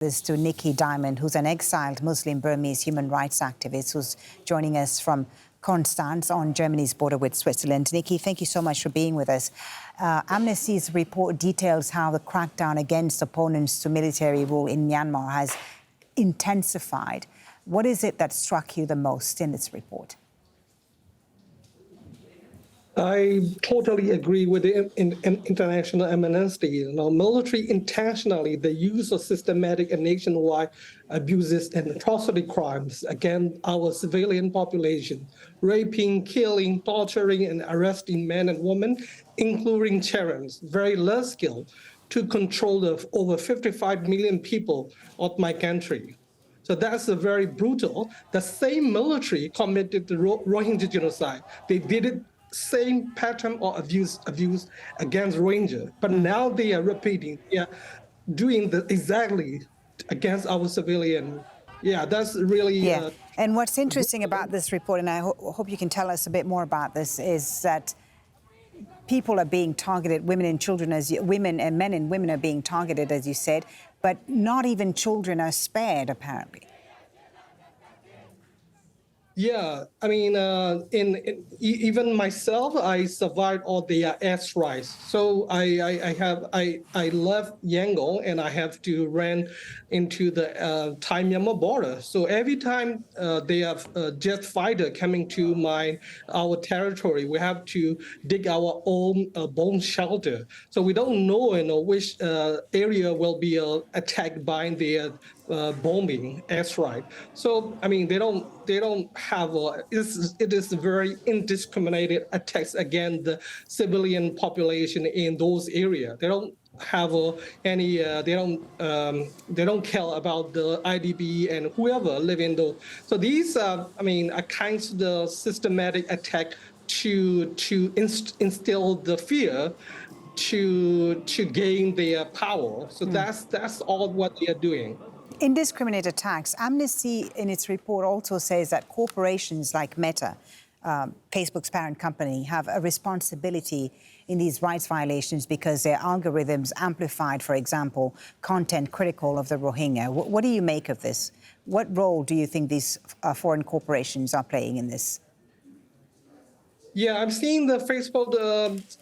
This to Nickey, who's an exiled Muslim Burmese human rights activist who's joining us from Constance on Germany's border with Switzerland. Nickey, thank you so much for being with us. Amnesty's report details how the crackdown against opponents to military rule in Myanmar has intensified. What is it that struck you the most in this report? I totally agree with the international amnesty. Military intentionally, the use of systematic and nationwide abuses and atrocity crimes against our civilian population, raping, killing, torturing, and arresting men and women, including children, very less skilled, to control the over 55 million people of my country. So that's a very brutal. The same military committed the Rohingya genocide. They did it same pattern of abuse against Rohingya, but now they are repeating, doing exactly against our civilian. Yeah, that's really. And what's interesting about this report, and I hope you can tell us a bit more about this, is that people are being targeted, women and children, women and men and women are being targeted, as you said, but not even children are spared, apparently. Yeah, I mean, even myself, I survived all the airstrikes. So I left Yangon and I have to run into the Thai Myanmar border. So every time they have a jet fighter coming to our territory, we have to dig our own bomb shelter. So we don't know, which area will be attacked by the bombing airstrike. So I mean, they don't have it is very indiscriminated attacks against the civilian population in those areas. They don't have any. They don't care about the IDP and whoever live in those. So these I mean, are kinds of the systematic attack to instill the fear to gain their power. So that's all what they are doing. Indiscriminate attacks. Amnesty, in its report, also says that corporations like Meta, Facebook's parent company, have a responsibility in these rights violations because their algorithms amplified, for example, content critical of the Rohingya. What do you make of this? What role do you think these foreign corporations are playing in this? Yeah, I'm seeing the Facebook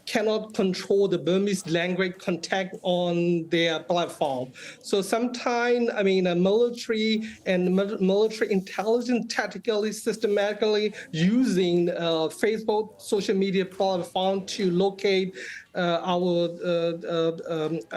cannot control the Burmese language content on their platform. So sometimes, I mean, military and military intelligence tactically, systematically using Facebook social media platform to locate our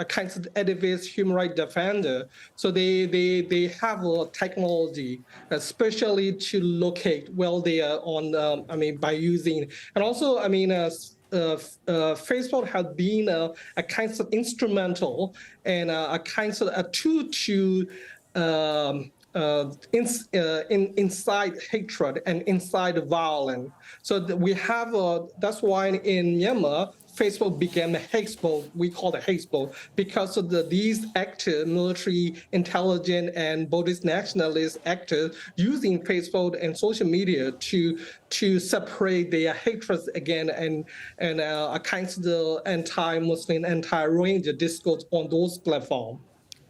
kinds of activist human rights defender. So they have a technology, especially to locate where they are on. I mean, by using, and also, I mean, Facebook has been a kind of instrumental and a kind of a tool to incite hatred and incite violence. So we have that's why in Myanmar, Facebook became a hate-speech. We call it hate-speech because of these actors, military, intelligence, and Buddhist nationalist actors using Facebook and social media to separate their hatred again and a kind of anti-Muslim, anti-Rohingya discourse on those platforms.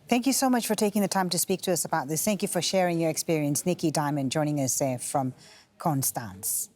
Thank you so much for taking the time to speak to us about this. Thank you for sharing your experience. Nickey, joining us from Constance.